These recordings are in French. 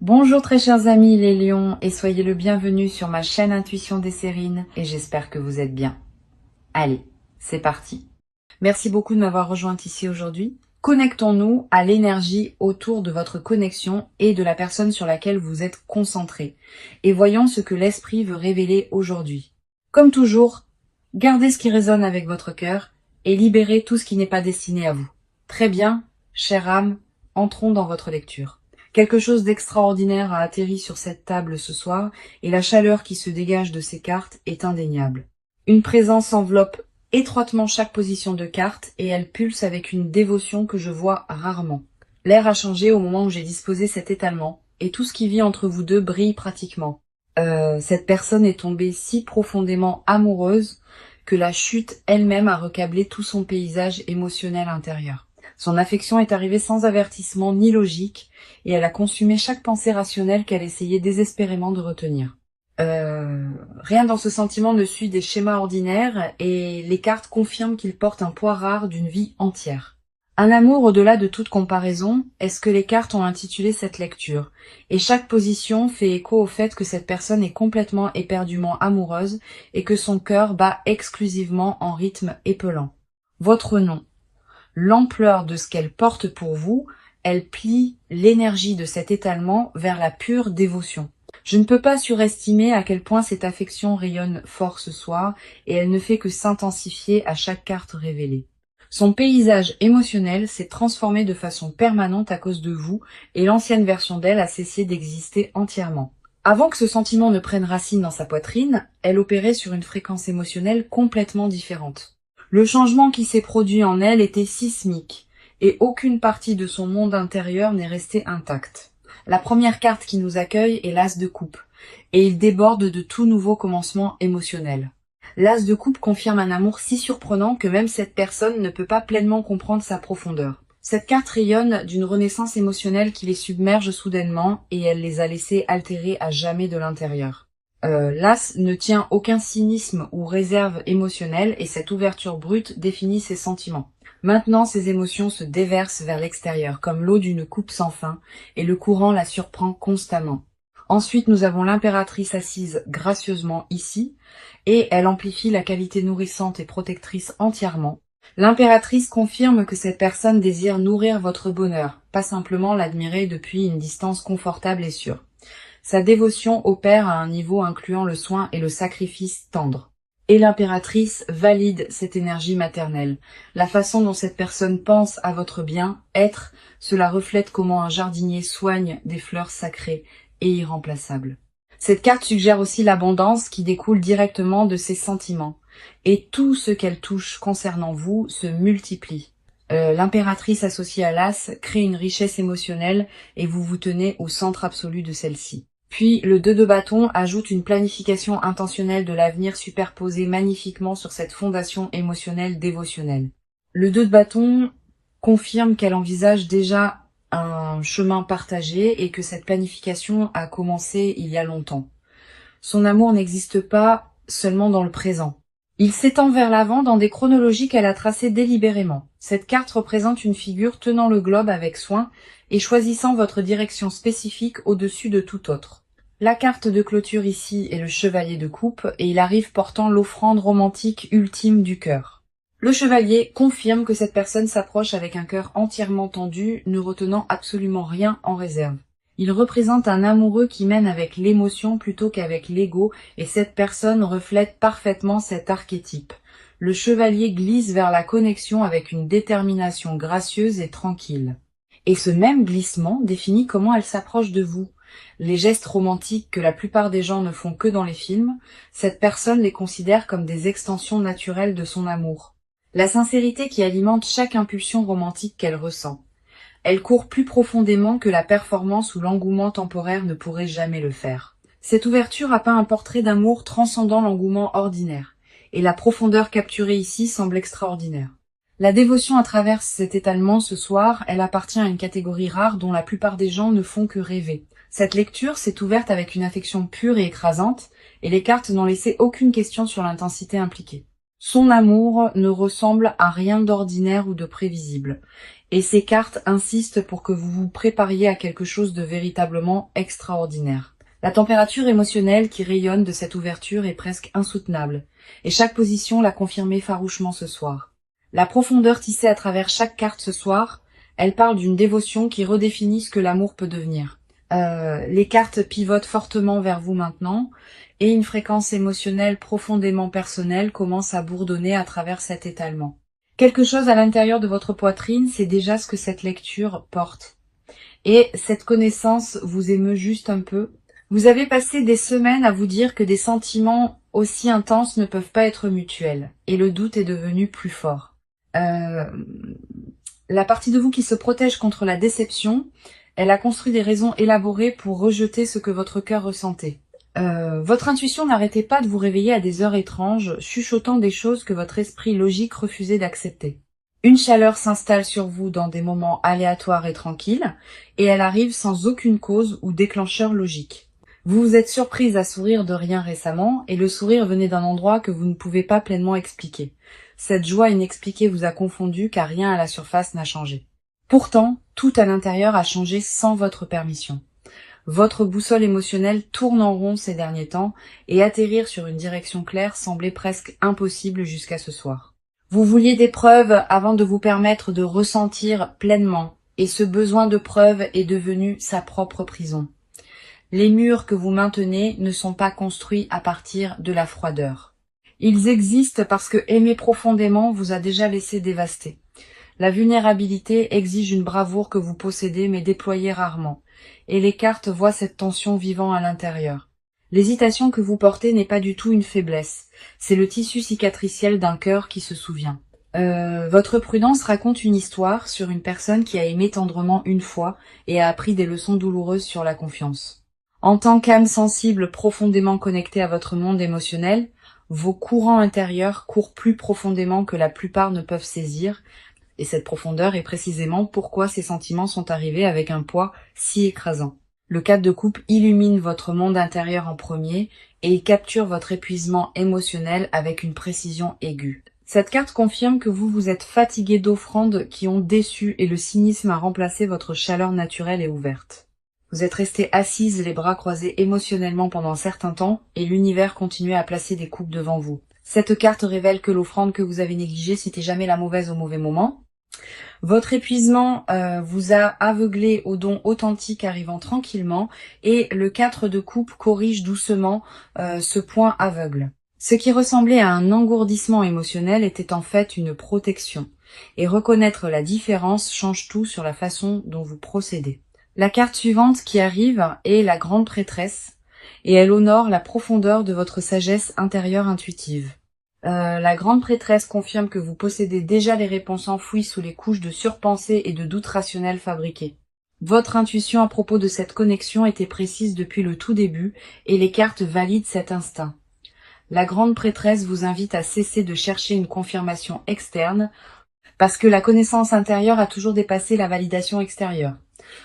Bonjour très chers amis les lions et soyez le bienvenu sur ma chaîne Intuition des Sérines et j'espère que vous êtes bien. Allez, c'est parti. Merci beaucoup de m'avoir rejointe ici aujourd'hui. Connectons-nous à l'énergie autour de votre connexion et de la personne sur laquelle vous êtes concentré et voyons ce que l'esprit veut révéler aujourd'hui. Comme toujours, gardez ce qui résonne avec votre cœur et libérez tout ce qui n'est pas destiné à vous. Très bien, chère âme, entrons dans votre lecture. Quelque chose d'extraordinaire a atterri sur cette table ce soir et la chaleur qui se dégage de ces cartes est indéniable. Une présence enveloppe étroitement chaque position de carte et elle pulse avec une dévotion que je vois rarement. L'air a changé au moment où j'ai disposé cet étalement et tout ce qui vit entre vous deux brille pratiquement. Cette personne est tombée si profondément amoureuse que la chute elle-même a recablé tout son paysage émotionnel intérieur. Son affection est arrivée sans avertissement ni logique, et elle a consumé chaque pensée rationnelle qu'elle essayait désespérément de retenir. Rien dans ce sentiment ne suit des schémas ordinaires, et les cartes confirment qu'il porte un poids rare d'une vie entière. Un amour au-delà de toute comparaison est ce que les cartes ont intitulé cette lecture, et chaque position fait écho au fait que cette personne est complètement éperdument amoureuse, et que son cœur bat exclusivement en rythme épelant. Votre nom. L'ampleur de ce qu'elle porte pour vous, elle plie l'énergie de cet étalement vers la pure dévotion. Je ne peux pas surestimer à quel point cette affection rayonne fort ce soir, et elle ne fait que s'intensifier à chaque carte révélée. Son paysage émotionnel s'est transformé de façon permanente à cause de vous, et l'ancienne version d'elle a cessé d'exister entièrement. Avant que ce sentiment ne prenne racine dans sa poitrine, elle opérait sur une fréquence émotionnelle complètement différente. Le changement qui s'est produit en elle était sismique, et aucune partie de son monde intérieur n'est restée intacte. La première carte qui nous accueille est l'As de coupe, et il déborde de tout nouveau commencement émotionnel. L'As de coupe confirme un amour si surprenant que même cette personne ne peut pas pleinement comprendre sa profondeur. Cette carte rayonne d'une renaissance émotionnelle qui les submerge soudainement, et elle les a laissés altérés à jamais de l'intérieur. L'As ne tient aucun cynisme ou réserve émotionnelle et cette ouverture brute définit ses sentiments. Maintenant, ses émotions se déversent vers l'extérieur comme l'eau d'une coupe sans fin et le courant la surprend constamment. Ensuite, nous avons l'impératrice assise gracieusement ici et elle amplifie la qualité nourrissante et protectrice entièrement. L'impératrice confirme que cette personne désire nourrir votre bonheur, pas simplement l'admirer depuis une distance confortable et sûre. Sa dévotion opère à un niveau incluant le soin et le sacrifice tendre. Et l'impératrice valide cette énergie maternelle. La façon dont cette personne pense à votre bien-être, cela reflète comment un jardinier soigne des fleurs sacrées et irremplaçables. Cette carte suggère aussi l'abondance qui découle directement de ses sentiments. Et tout ce qu'elle touche concernant vous se multiplie. L'impératrice associée à l'As crée une richesse émotionnelle et vous vous tenez au centre absolu de celle-ci. Puis le 2 de bâton ajoute une planification intentionnelle de l'avenir superposée magnifiquement sur cette fondation émotionnelle dévotionnelle. Le 2 de bâton confirme qu'elle envisage déjà un chemin partagé et que cette planification a commencé il y a longtemps. Son amour n'existe pas seulement dans le présent. Il s'étend vers l'avant dans des chronologies qu'elle a tracées délibérément. Cette carte représente une figure tenant le globe avec soin et choisissant votre direction spécifique au-dessus de tout autre. La carte de clôture ici est le chevalier de coupe et il arrive portant l'offrande romantique ultime du cœur. Le chevalier confirme que cette personne s'approche avec un cœur entièrement tendu, ne retenant absolument rien en réserve. Il représente un amoureux qui mène avec l'émotion plutôt qu'avec l'ego et cette personne reflète parfaitement cet archétype. Le chevalier glisse vers la connexion avec une détermination gracieuse et tranquille. Et ce même glissement définit comment elle s'approche de vous. Les gestes romantiques que la plupart des gens ne font que dans les films, cette personne les considère comme des extensions naturelles de son amour. La sincérité qui alimente chaque impulsion romantique qu'elle ressent. Elle court plus profondément que la performance ou l'engouement temporaire ne pourrait jamais le faire. Cette ouverture a peint un portrait d'amour transcendant l'engouement ordinaire, et la profondeur capturée ici semble extraordinaire. La dévotion à travers cet étalement ce soir, elle appartient à une catégorie rare dont la plupart des gens ne font que rêver. Cette lecture s'est ouverte avec une affection pure et écrasante, et les cartes n'ont laissé aucune question sur l'intensité impliquée. Son amour ne ressemble à rien d'ordinaire ou de prévisible, Et ces cartes insistent pour que vous vous prépariez à quelque chose de véritablement extraordinaire. La température émotionnelle qui rayonne de cette ouverture est presque insoutenable, et chaque position l'a confirmé farouchement ce soir. La profondeur tissée à travers chaque carte ce soir, elle parle d'une dévotion qui redéfinit ce que l'amour peut devenir. Les cartes pivotent fortement vers vous maintenant, et une fréquence émotionnelle profondément personnelle commence à bourdonner à travers cet étalement. Quelque chose à l'intérieur de votre poitrine, c'est déjà ce que cette lecture porte. Et cette connaissance vous émeut juste un peu. Vous avez passé des semaines à vous dire que des sentiments aussi intenses ne peuvent pas être mutuels, et le doute est devenu plus fort. La partie de vous qui se protège contre la déception, elle a construit des raisons élaborées pour rejeter ce que votre cœur ressentait. Votre intuition n'arrêtait pas de vous réveiller à des heures étranges, chuchotant des choses que votre esprit logique refusait d'accepter. Une chaleur s'installe sur vous dans des moments aléatoires et tranquilles, et elle arrive sans aucune cause ou déclencheur logique. Vous vous êtes surprise à sourire de rien récemment, et le sourire venait d'un endroit que vous ne pouvez pas pleinement expliquer. Cette joie inexpliquée vous a confondu car rien à la surface n'a changé. Pourtant, tout à l'intérieur a changé sans votre permission. Votre boussole émotionnelle tourne en rond ces derniers temps et atterrir sur une direction claire semblait presque impossible jusqu'à ce soir. Vous vouliez des preuves avant de vous permettre de ressentir pleinement et ce besoin de preuves est devenu sa propre prison. Les murs que vous maintenez ne sont pas construits à partir de la froideur. Ils existent parce que aimer profondément vous a déjà laissé dévaster. La vulnérabilité exige une bravoure que vous possédez mais déployez rarement. Et les cartes voient cette tension vivant à l'intérieur. L'hésitation que vous portez n'est pas du tout une faiblesse, c'est le tissu cicatriciel d'un cœur qui se souvient. Votre prudence raconte une histoire sur une personne qui a aimé tendrement une fois et a appris des leçons douloureuses sur la confiance. En tant qu'âme sensible profondément connectée à votre monde émotionnel, vos courants intérieurs courent plus profondément que la plupart ne peuvent saisir, et cette profondeur est précisément pourquoi ces sentiments sont arrivés avec un poids si écrasant. Le 4 de coupe illumine votre monde intérieur en premier et il capture votre épuisement émotionnel avec une précision aiguë. Cette carte confirme que vous vous êtes fatigué d'offrandes qui ont déçu et le cynisme a remplacé votre chaleur naturelle et ouverte. Vous êtes resté assise les bras croisés émotionnellement pendant un certain temps et l'univers continuait à placer des coupes devant vous. Cette carte révèle que l'offrande que vous avez négligée, c'était jamais la mauvaise au mauvais moment. Votre épuisement vous a aveuglé aux dons authentiques arrivant tranquillement et le 4 de coupe corrige doucement ce point aveugle. Ce qui ressemblait à un engourdissement émotionnel était en fait une protection. Et reconnaître la différence change tout sur la façon dont vous procédez. La carte suivante qui arrive est la grande prêtresse et elle honore la profondeur de votre sagesse intérieure intuitive. La grande prêtresse confirme que vous possédez déjà les réponses enfouies sous les couches de surpensées et de doutes rationnels fabriqués. Votre intuition à propos de cette connexion était précise depuis le tout début et les cartes valident cet instinct. La grande prêtresse vous invite à cesser de chercher une confirmation externe parce que la connaissance intérieure a toujours dépassé la validation extérieure.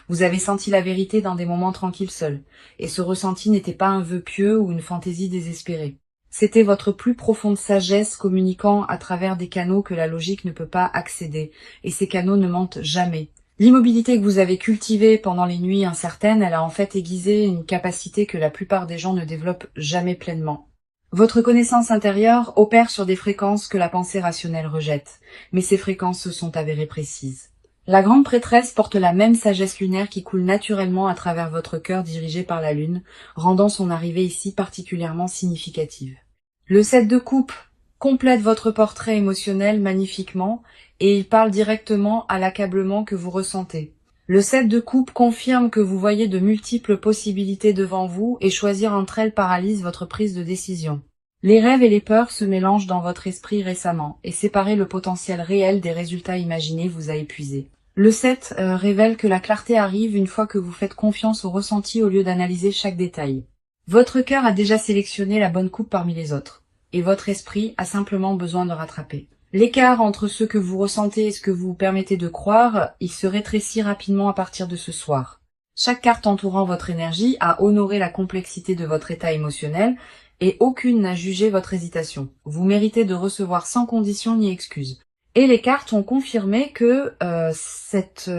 Vous avez senti la vérité dans des moments tranquilles seuls, et ce ressenti n'était pas un vœu pieux ou une fantaisie désespérée. C'était votre plus profonde sagesse communiquant à travers des canaux que la logique ne peut pas accéder, et ces canaux ne mentent jamais. L'immobilité que vous avez cultivée pendant les nuits incertaines, elle a en fait aiguisé une capacité que la plupart des gens ne développent jamais pleinement. Votre connaissance intérieure opère sur des fréquences que la pensée rationnelle rejette, mais ces fréquences se sont avérées précises. La grande prêtresse porte la même sagesse lunaire qui coule naturellement à travers votre cœur dirigé par la lune, rendant son arrivée ici particulièrement significative. Le 7 de coupe complète votre portrait émotionnel magnifiquement et il parle directement à l'accablement que vous ressentez. Le 7 de coupe confirme que vous voyez de multiples possibilités devant vous et choisir entre elles paralyse votre prise de décision. Les rêves et les peurs se mélangent dans votre esprit récemment et séparer le potentiel réel des résultats imaginés vous a épuisé. Le 7 révèle que la clarté arrive une fois que vous faites confiance au ressenti au lieu d'analyser chaque détail. Votre cœur a déjà sélectionné la bonne coupe parmi les autres, et votre esprit a simplement besoin de rattraper. L'écart entre ce que vous ressentez et ce que vous vous permettez de croire, il se rétrécit rapidement à partir de ce soir. Chaque carte entourant votre énergie a honoré la complexité de votre état émotionnel, et aucune n'a jugé votre hésitation. Vous méritez de recevoir sans condition ni excuse. Et les cartes ont confirmé que cette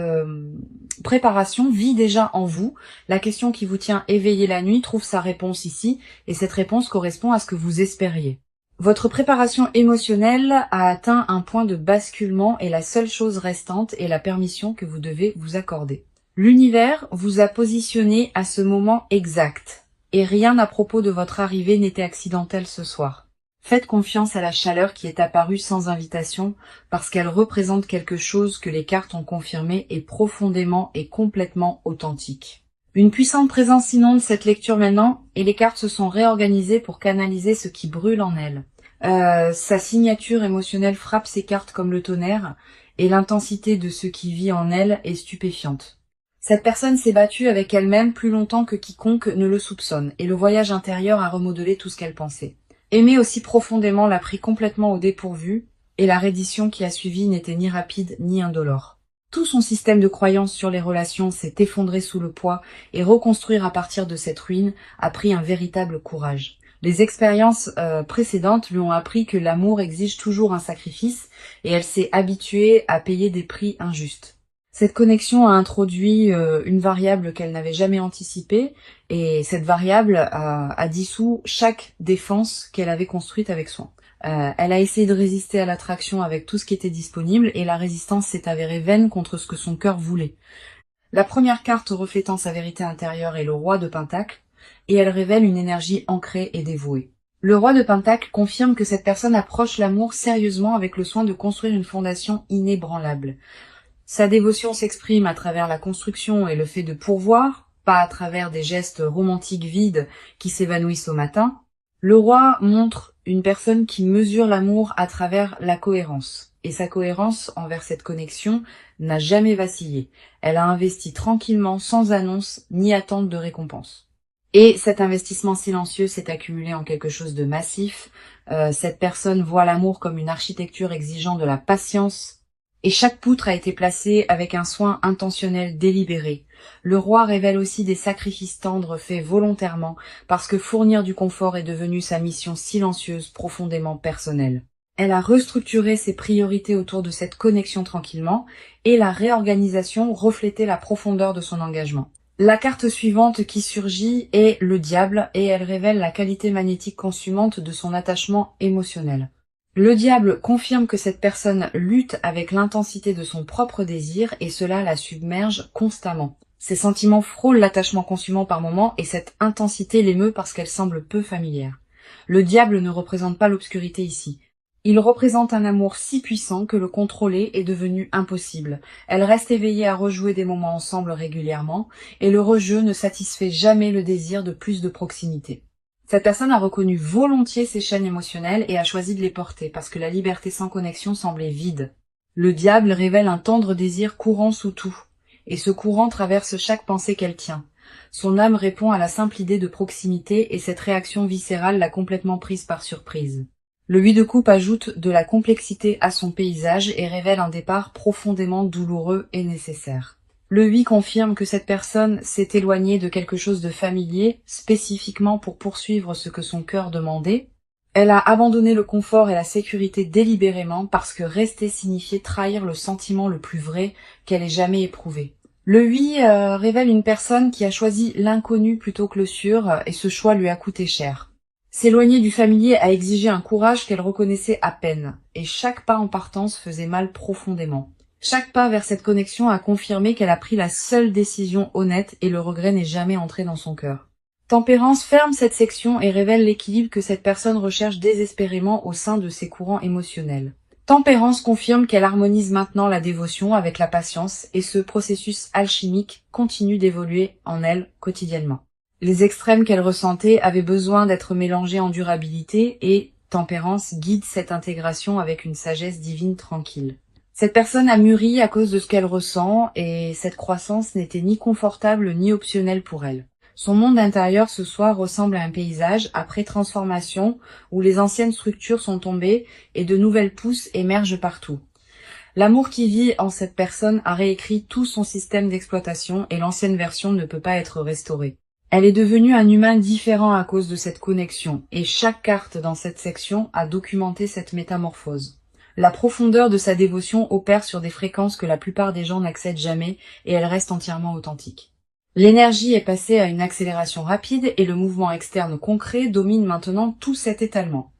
préparation vit déjà en vous. La question qui vous tient éveillé la nuit trouve sa réponse ici, et cette réponse correspond à ce que vous espériez. Votre préparation émotionnelle a atteint un point de basculement et la seule chose restante est la permission que vous devez vous accorder. L'univers vous a positionné à ce moment exact, et rien à propos de votre arrivée n'était accidentel ce soir. Faites confiance à la chaleur qui est apparue sans invitation, parce qu'elle représente quelque chose que les cartes ont confirmé est profondément et complètement authentique. Une puissante présence inonde cette lecture maintenant, et les cartes se sont réorganisées pour canaliser ce qui brûle en elles. Sa signature émotionnelle frappe ces cartes comme le tonnerre, et l'intensité de ce qui vit en elle est stupéfiante. Cette personne s'est battue avec elle-même plus longtemps que quiconque ne le soupçonne, et le voyage intérieur a remodelé tout ce qu'elle pensait. Aimer aussi profondément l'a pris complètement au dépourvu, et la reddition qui a suivi n'était ni rapide ni indolore. Tout son système de croyances sur les relations s'est effondré sous le poids, et reconstruire à partir de cette ruine a pris un véritable courage. Les expériences précédentes lui ont appris que l'amour exige toujours un sacrifice, et elle s'est habituée à payer des prix injustes. Cette connexion a introduit une variable qu'elle n'avait jamais anticipée, et cette variable a dissous chaque défense qu'elle avait construite avec soin. Elle a essayé de résister à l'attraction avec tout ce qui était disponible, et la résistance s'est avérée vaine contre ce que son cœur voulait. La première carte reflétant sa vérité intérieure est le roi de Pentacles, et elle révèle une énergie ancrée et dévouée. Le roi de Pentacles confirme que cette personne approche l'amour sérieusement avec le soin de construire une fondation inébranlable. Sa dévotion s'exprime à travers la construction et le fait de pourvoir, pas à travers des gestes romantiques vides qui s'évanouissent au matin. Le roi montre une personne qui mesure l'amour à travers la cohérence. Et sa cohérence envers cette connexion n'a jamais vacillé. Elle a investi tranquillement, sans annonce ni attente de récompense. Et cet investissement silencieux s'est accumulé en quelque chose de massif. Cette personne voit l'amour comme une architecture exigeant de la patience, et chaque poutre a été placée avec un soin intentionnel délibéré. Le roi révèle aussi des sacrifices tendres faits volontairement, parce que fournir du confort est devenu sa mission silencieuse, profondément personnelle. Elle a restructuré ses priorités autour de cette connexion tranquillement, et la réorganisation reflétait la profondeur de son engagement. La carte suivante qui surgit est le diable, et elle révèle la qualité magnétique consumante de son attachement émotionnel. Le diable confirme que cette personne lutte avec l'intensité de son propre désir et cela la submerge constamment. Ses sentiments frôlent l'attachement consumant par moments et cette intensité l'émeut parce qu'elle semble peu familière. Le diable ne représente pas l'obscurité ici. Il représente un amour si puissant que le contrôler est devenu impossible. Elle reste éveillée à rejouer des moments ensemble régulièrement et le rejeu ne satisfait jamais le désir de plus de proximité. Cette personne a reconnu volontiers ses chaînes émotionnelles et a choisi de les porter parce que la liberté sans connexion semblait vide. Le diable révèle un tendre désir courant sous tout, et ce courant traverse chaque pensée qu'elle tient. Son âme répond à la simple idée de proximité et cette réaction viscérale l'a complètement prise par surprise. Le 8 de coupe ajoute de la complexité à son paysage et révèle un départ profondément douloureux et nécessaire. Le 8 confirme que cette personne s'est éloignée de quelque chose de familier, spécifiquement pour poursuivre ce que son cœur demandait. Elle a abandonné le confort et la sécurité délibérément parce que rester signifiait trahir le sentiment le plus vrai qu'elle ait jamais éprouvé. Le 8 révèle une personne qui a choisi l'inconnu plutôt que le sûr et ce choix lui a coûté cher. S'éloigner du familier a exigé un courage qu'elle reconnaissait à peine, et chaque pas en partance faisait mal profondément. Chaque pas vers cette connexion a confirmé qu'elle a pris la seule décision honnête et le regret n'est jamais entré dans son cœur. Tempérance ferme cette section et révèle l'équilibre que cette personne recherche désespérément au sein de ses courants émotionnels. Tempérance confirme qu'elle harmonise maintenant la dévotion avec la patience et ce processus alchimique continue d'évoluer en elle quotidiennement. Les extrêmes qu'elle ressentait avaient besoin d'être mélangés en durabilité et Tempérance guide cette intégration avec une sagesse divine tranquille. Cette personne a mûri à cause de ce qu'elle ressent et cette croissance n'était ni confortable ni optionnelle pour elle. Son monde intérieur ce soir ressemble à un paysage après transformation où les anciennes structures sont tombées et de nouvelles pousses émergent partout. L'amour qui vit en cette personne a réécrit tout son système d'exploitation et l'ancienne version ne peut pas être restaurée. Elle est devenue un humain différent à cause de cette connexion et chaque carte dans cette section a documenté cette métamorphose. La profondeur de sa dévotion opère sur des fréquences que la plupart des gens n'accèdent jamais et elle reste entièrement authentique. L'énergie est passée à une accélération rapide et le mouvement externe concret domine maintenant tout cet étalement.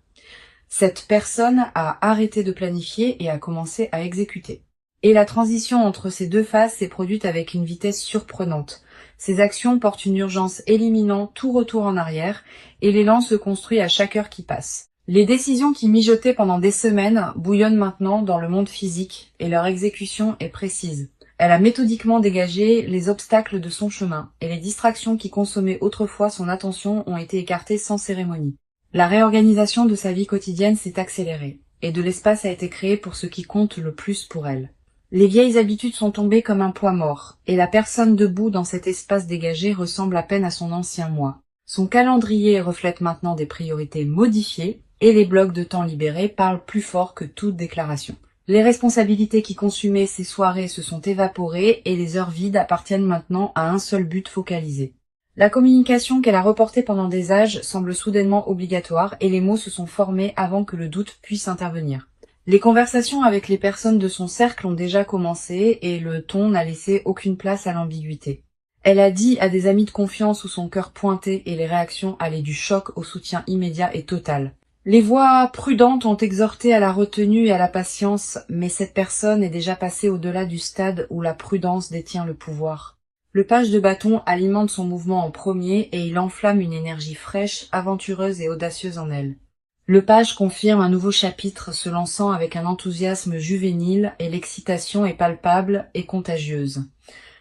Cette personne a arrêté de planifier et a commencé à exécuter. Et la transition entre ces deux phases s'est produite avec une vitesse surprenante. Ces actions portent une urgence éliminant tout retour en arrière et l'élan se construit à chaque heure qui passe. Les décisions qui mijotaient pendant des semaines bouillonnent maintenant dans le monde physique et leur exécution est précise. Elle a méthodiquement dégagé les obstacles de son chemin et les distractions qui consommaient autrefois son attention ont été écartées sans cérémonie. La réorganisation de sa vie quotidienne s'est accélérée et de l'espace a été créé pour ce qui compte le plus pour elle. Les vieilles habitudes sont tombées comme un poids mort et la personne debout dans cet espace dégagé ressemble à peine à son ancien moi. Son calendrier reflète maintenant des priorités modifiées et les blocs de temps libérés parlent plus fort que toute déclaration. Les responsabilités qui consumaient ces soirées se sont évaporées et les heures vides appartiennent maintenant à un seul but focalisé. La communication qu'elle a reportée pendant des âges semble soudainement obligatoire et les mots se sont formés avant que le doute puisse intervenir. Les conversations avec les personnes de son cercle ont déjà commencé et le ton n'a laissé aucune place à l'ambiguïté. Elle a dit à des amis de confiance où son cœur pointait et les réactions allaient du choc au soutien immédiat et total. Les voix prudentes ont exhorté à la retenue et à la patience, mais cette personne est déjà passée au-delà du stade où la prudence détient le pouvoir. Le page de bâton alimente son mouvement en premier et il enflamme une énergie fraîche, aventureuse et audacieuse en elle. Le page confirme un nouveau chapitre se lançant avec un enthousiasme juvénile et l'excitation est palpable et contagieuse.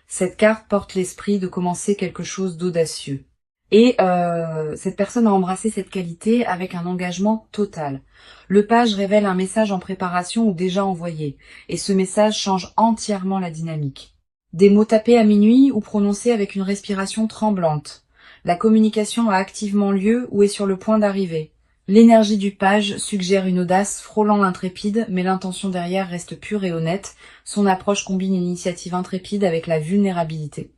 Cette carte porte l'esprit de commencer quelque chose d'audacieux. Et cette personne a embrassé cette qualité avec un engagement total. Le page révèle un message en préparation ou déjà envoyé, et ce message change entièrement la dynamique. Des mots tapés à minuit ou prononcés avec une respiration tremblante. La communication a activement lieu ou est sur le point d'arriver. L'énergie du page suggère une audace frôlant l'intrépide, mais l'intention derrière reste pure et honnête. Son approche combine une initiative intrépide avec la vulnérabilité.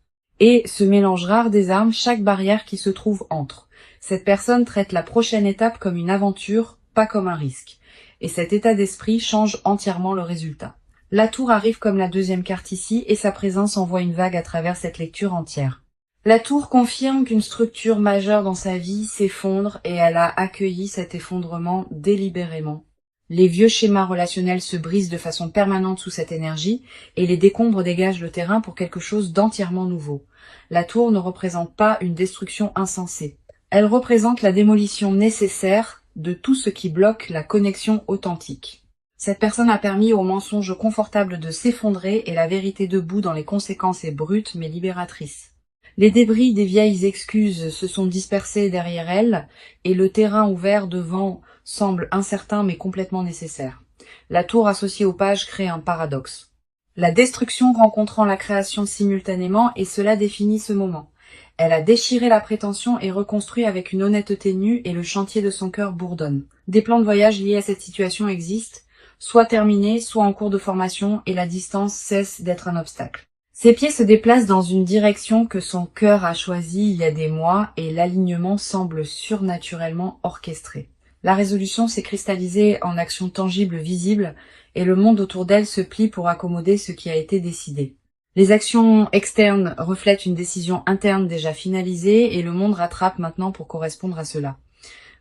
Et ce mélange rare désarme chaque barrière qui se trouve entre. Cette personne traite la prochaine étape comme une aventure, pas comme un risque. Et cet état d'esprit change entièrement le résultat. La tour arrive comme la deuxième carte ici, et sa présence envoie une vague à travers cette lecture entière. La tour confirme qu'une structure majeure dans sa vie s'effondre et elle a accueilli cet effondrement délibérément. Les vieux schémas relationnels se brisent de façon permanente sous cette énergie et les décombres dégagent le terrain pour quelque chose d'entièrement nouveau. La tour ne représente pas une destruction insensée. Elle représente la démolition nécessaire de tout ce qui bloque la connexion authentique. Cette personne a permis au mensonge confortable de s'effondrer et la vérité debout dans les conséquences est brute mais libératrice. Les débris des vieilles excuses se sont dispersés derrière elle et le terrain ouvert devant semble incertain mais complètement nécessaire. La tour associée au page crée un paradoxe. La destruction rencontrant la création simultanément et cela définit ce moment. Elle a déchiré la prétention et reconstruit avec une honnêteté nue et le chantier de son cœur bourdonne. Des plans de voyage liés à cette situation existent, soit terminés, soit en cours de formation et la distance cesse d'être un obstacle. Ses pieds se déplacent dans une direction que son cœur a choisie il y a des mois et l'alignement semble surnaturellement orchestré. La résolution s'est cristallisée en actions tangibles visibles et le monde autour d'elle se plie pour accommoder ce qui a été décidé. Les actions externes reflètent une décision interne déjà finalisée et le monde rattrape maintenant pour correspondre à cela.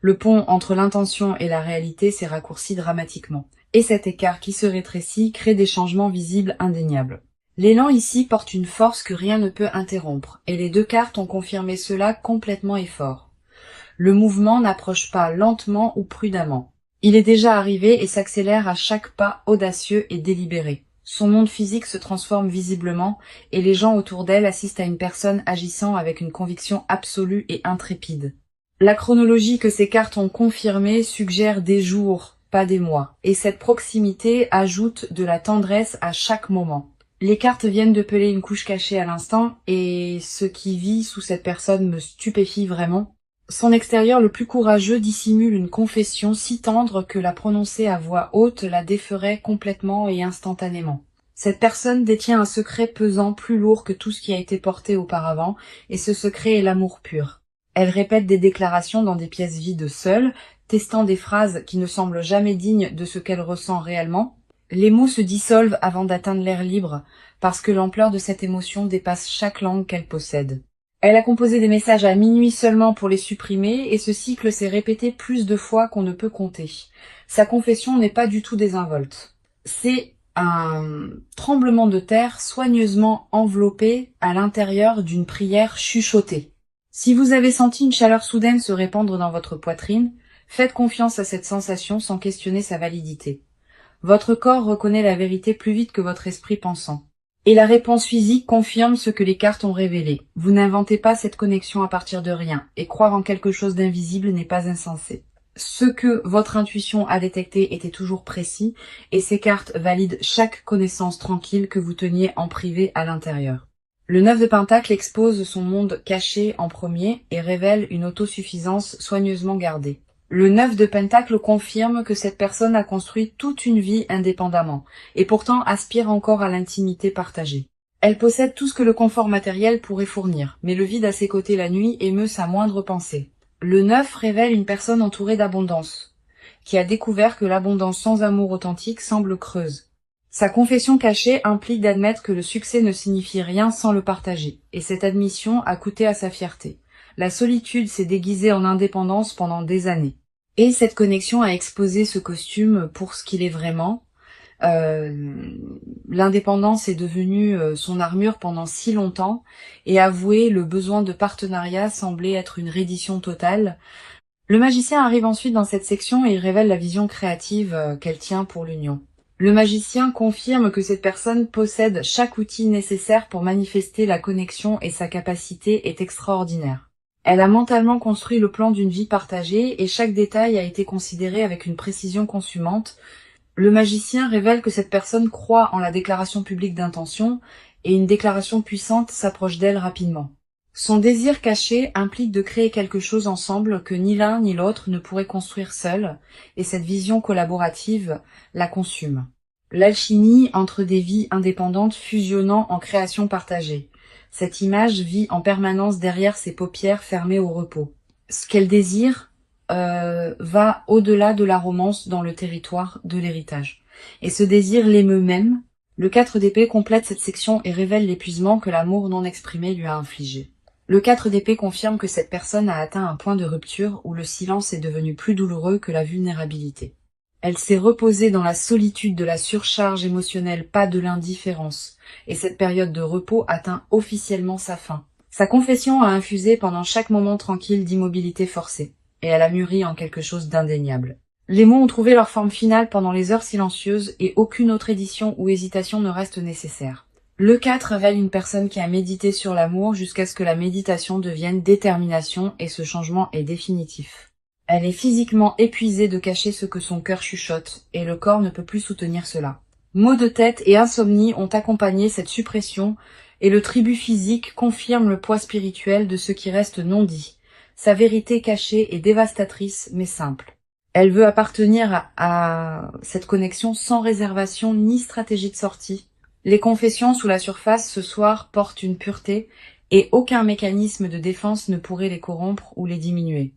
Le pont entre l'intention et la réalité s'est raccourci dramatiquement. Et cet écart qui se rétrécit crée des changements visibles indéniables. L'élan ici porte une force que rien ne peut interrompre, et les deux cartes ont confirmé cela complètement et fort. Le mouvement n'approche pas lentement ou prudemment. Il est déjà arrivé et s'accélère à chaque pas audacieux et délibéré. Son monde physique se transforme visiblement, et les gens autour d'elle assistent à une personne agissant avec une conviction absolue et intrépide. La chronologie que ces cartes ont confirmée suggère des jours, pas des mois, et cette proximité ajoute de la tendresse à chaque moment. Les cartes viennent de peler une couche cachée à l'instant, et ce qui vit sous cette personne me stupéfie vraiment. Son extérieur le plus courageux dissimule une confession si tendre que la prononcer à voix haute la déferait complètement et instantanément. Cette personne détient un secret pesant plus lourd que tout ce qui a été porté auparavant, et ce secret est l'amour pur. Elle répète des déclarations dans des pièces vides seule, testant des phrases qui ne semblent jamais dignes de ce qu'elle ressent réellement. Les mots se dissolvent avant d'atteindre l'air libre, parce que l'ampleur de cette émotion dépasse chaque langue qu'elle possède. Elle a composé des messages à minuit seulement pour les supprimer, et ce cycle s'est répété plus de fois qu'on ne peut compter. Sa confession n'est pas du tout désinvolte. C'est un tremblement de terre soigneusement enveloppé à l'intérieur d'une prière chuchotée. Si vous avez senti une chaleur soudaine se répandre dans votre poitrine, faites confiance à cette sensation sans questionner sa validité. Votre corps reconnaît la vérité plus vite que votre esprit pensant. Et la réponse physique confirme ce que les cartes ont révélé. Vous n'inventez pas cette connexion à partir de rien, et croire en quelque chose d'invisible n'est pas insensé. Ce que votre intuition a détecté était toujours précis, et ces cartes valident chaque connaissance tranquille que vous teniez en privé à l'intérieur. Le 9 de Pentacle expose son monde caché en premier et révèle une autosuffisance soigneusement gardée. Le 9 de Pentacle confirme que cette personne a construit toute une vie indépendamment, et pourtant aspire encore à l'intimité partagée. Elle possède tout ce que le confort matériel pourrait fournir, mais le vide à ses côtés la nuit émeut sa moindre pensée. Le 9 révèle une personne entourée d'abondance, qui a découvert que l'abondance sans amour authentique semble creuse. Sa confession cachée implique d'admettre que le succès ne signifie rien sans le partager, et cette admission a coûté à sa fierté. La solitude s'est déguisée en indépendance pendant des années. Et cette connexion a exposé ce costume pour ce qu'il est vraiment. L'indépendance est devenue son armure pendant si longtemps, et avouer le besoin de partenariat semblait être une reddition totale. Le magicien arrive ensuite dans cette section et il révèle la vision créative qu'elle tient pour l'union. Le magicien confirme que cette personne possède chaque outil nécessaire pour manifester la connexion et sa capacité est extraordinaire. Elle a mentalement construit le plan d'une vie partagée et chaque détail a été considéré avec une précision consumante. Le magicien révèle que cette personne croit en la déclaration publique d'intention et une déclaration puissante s'approche d'elle rapidement. Son désir caché implique de créer quelque chose ensemble que ni l'un ni l'autre ne pourrait construire seul et cette vision collaborative la consume. L'alchimie entre des vies indépendantes fusionnant en création partagée. Cette image vit en permanence derrière ses paupières fermées au repos. Ce qu'elle désire va au-delà de la romance dans le territoire de l'héritage. Et ce désir l'émeut même. Le 4 d'épée complète cette section et révèle l'épuisement que l'amour non exprimé lui a infligé. Le 4 d'épée confirme que cette personne a atteint un point de rupture où le silence est devenu plus douloureux que la vulnérabilité. Elle s'est reposée dans la solitude de la surcharge émotionnelle, pas de l'indifférence, et cette période de repos atteint officiellement sa fin. Sa confession a infusé pendant chaque moment tranquille d'immobilité forcée, et elle a mûri en quelque chose d'indéniable. Les mots ont trouvé leur forme finale pendant les heures silencieuses et aucune autre édition ou hésitation ne reste nécessaire. Le 4 révèle une personne qui a médité sur l'amour jusqu'à ce que la méditation devienne détermination et ce changement est définitif. Elle est physiquement épuisée de cacher ce que son cœur chuchote, et le corps ne peut plus soutenir cela. Maux de tête et insomnie ont accompagné cette suppression, et le tribut physique confirme le poids spirituel de ce qui reste non dit. Sa vérité cachée est dévastatrice mais simple. Elle veut appartenir à cette connexion sans réservation ni stratégie de sortie. Les confessions sous la surface ce soir portent une pureté, et aucun mécanisme de défense ne pourrait les corrompre ou les diminuer.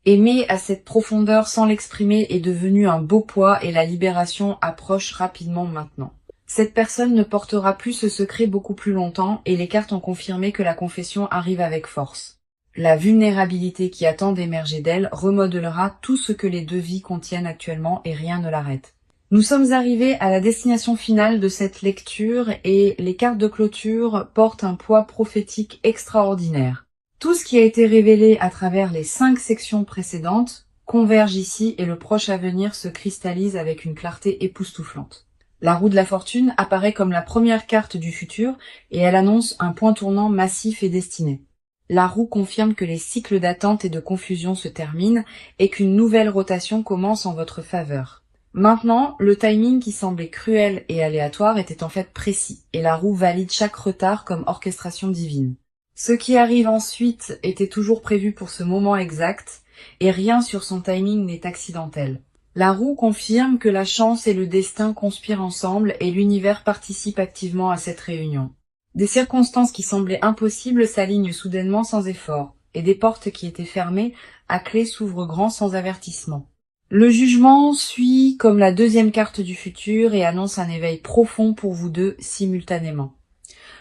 Aimer à cette profondeur sans l'exprimer est devenu un beau poids et la libération approche rapidement maintenant. Cette personne ne portera plus ce secret beaucoup plus longtemps et les cartes ont confirmé que la confession arrive avec force. La vulnérabilité qui attend d'émerger d'elle remodelera tout ce que les deux vies contiennent actuellement et rien ne l'arrête. Nous sommes arrivés à la destination finale de cette lecture et les cartes de clôture portent un poids prophétique extraordinaire. Tout ce qui a été révélé à travers les 5 sections précédentes converge ici et le proche avenir se cristallise avec une clarté époustouflante. La roue de la fortune apparaît comme la première carte du futur et elle annonce un point tournant massif et destiné. La roue confirme que les cycles d'attente et de confusion se terminent et qu'une nouvelle rotation commence en votre faveur. Maintenant, le timing qui semblait cruel et aléatoire était en fait précis et la roue valide chaque retard comme orchestration divine. Ce qui arrive ensuite était toujours prévu pour ce moment exact, et rien sur son timing n'est accidentel. La roue confirme que la chance et le destin conspirent ensemble et l'univers participe activement à cette réunion. Des circonstances qui semblaient impossibles s'alignent soudainement sans effort, et des portes qui étaient fermées à clé s'ouvrent grand sans avertissement. Le jugement suit comme la deuxième carte du futur et annonce un éveil profond pour vous deux simultanément.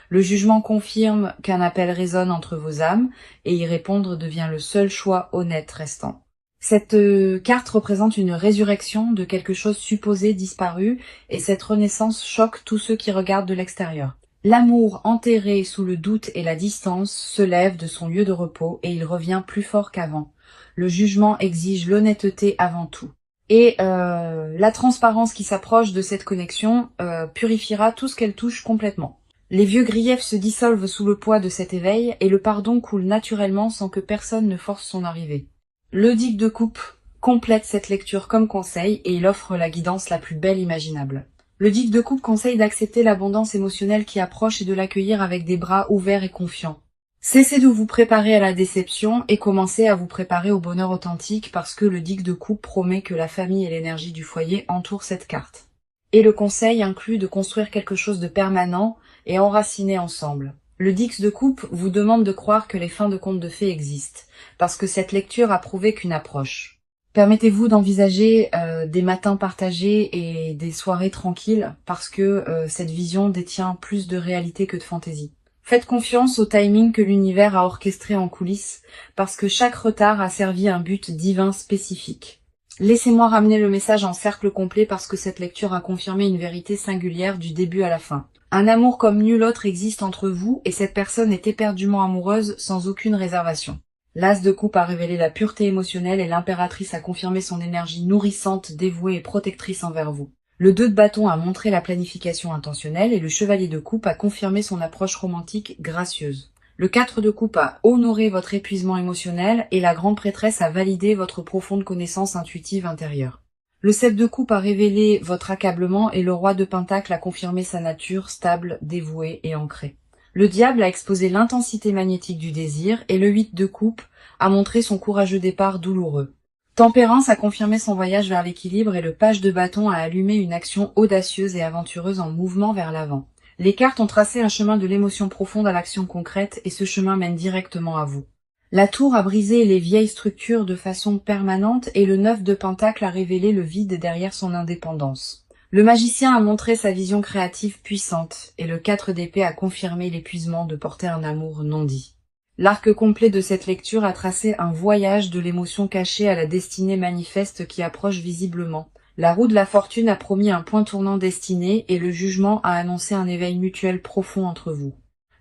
Le jugement confirme qu'un appel résonne entre vos âmes et y répondre devient le seul choix honnête restant. Cette carte représente une résurrection de quelque chose supposé disparu et cette renaissance choque tous ceux qui regardent de l'extérieur. L'amour enterré sous le doute et la distance se lève de son lieu de repos et il revient plus fort qu'avant. Le jugement exige l'honnêteté avant tout. Et la transparence qui s'approche de cette connexion purifiera tout ce qu'elle touche complètement. Les vieux griefs se dissolvent sous le poids de cet éveil et le pardon coule naturellement sans que personne ne force son arrivée. Le Digue de coupe complète cette lecture comme conseil et il offre la guidance la plus belle imaginable. Le Digue de coupe conseille d'accepter l'abondance émotionnelle qui approche et de l'accueillir avec des bras ouverts et confiants. Cessez de vous préparer à la déception et commencez à vous préparer au bonheur authentique parce que le Digue de coupe promet que la famille et l'énergie du foyer entourent cette carte. Et le conseil inclut de construire quelque chose de permanent et enraciné ensemble. Le Dix de coupe vous demande de croire que les fins de contes de fées existent, parce que cette lecture a prouvé qu'une approche. Permettez-vous d'envisager des matins partagés et des soirées tranquilles, parce que cette vision détient plus de réalité que de fantaisie. Faites confiance au timing que l'univers a orchestré en coulisses, parce que chaque retard a servi un but divin spécifique. Laissez-moi ramener le message en cercle complet parce que cette lecture a confirmé une vérité singulière du début à la fin. Un amour comme nul autre existe entre vous et cette personne est éperdument amoureuse sans aucune réservation. L'As de coupe a révélé la pureté émotionnelle et l'impératrice a confirmé son énergie nourrissante, dévouée et protectrice envers vous. Le 2 de bâton a montré la planification intentionnelle et le chevalier de coupe a confirmé son approche romantique gracieuse. Le 4 de coupe a honoré votre épuisement émotionnel et la grande prêtresse a validé votre profonde connaissance intuitive intérieure. Le 7 de coupe a révélé votre accablement et le roi de pentacle a confirmé sa nature stable, dévouée et ancrée. Le diable a exposé l'intensité magnétique du désir et le 8 de coupe a montré son courageux départ douloureux. Tempérance a confirmé son voyage vers l'équilibre et le page de bâton a allumé une action audacieuse et aventureuse en mouvement vers l'avant. Les cartes ont tracé un chemin de l'émotion profonde à l'action concrète et ce chemin mène directement à vous. La tour a brisé les vieilles structures de façon permanente et le 9 de pentacle a révélé le vide derrière son indépendance. Le magicien a montré sa vision créative puissante et le 4 d'épée a confirmé l'épuisement de porter un amour non dit. L'arc complet de cette lecture a tracé un voyage de l'émotion cachée à la destinée manifeste qui approche visiblement. La roue de la fortune a promis un point tournant destiné et le jugement a annoncé un éveil mutuel profond entre vous.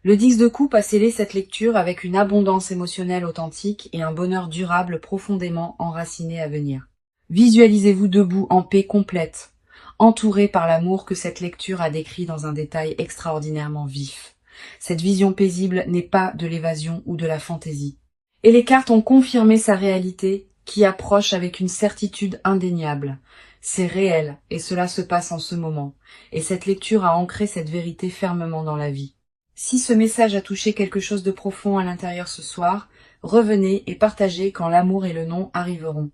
Le 10 de coupe a scellé cette lecture avec une abondance émotionnelle authentique et un bonheur durable profondément enraciné à venir. Visualisez-vous debout en paix complète, entouré par l'amour que cette lecture a décrit dans un détail extraordinairement vif. Cette vision paisible n'est pas de l'évasion ou de la fantaisie. Et les cartes ont confirmé sa réalité qui approche avec une certitude indéniable. C'est réel et cela se passe en ce moment. Et cette lecture a ancré cette vérité fermement dans la vie. Si ce message a touché quelque chose de profond à l'intérieur ce soir, revenez et partagez quand l'amour et le non arriveront.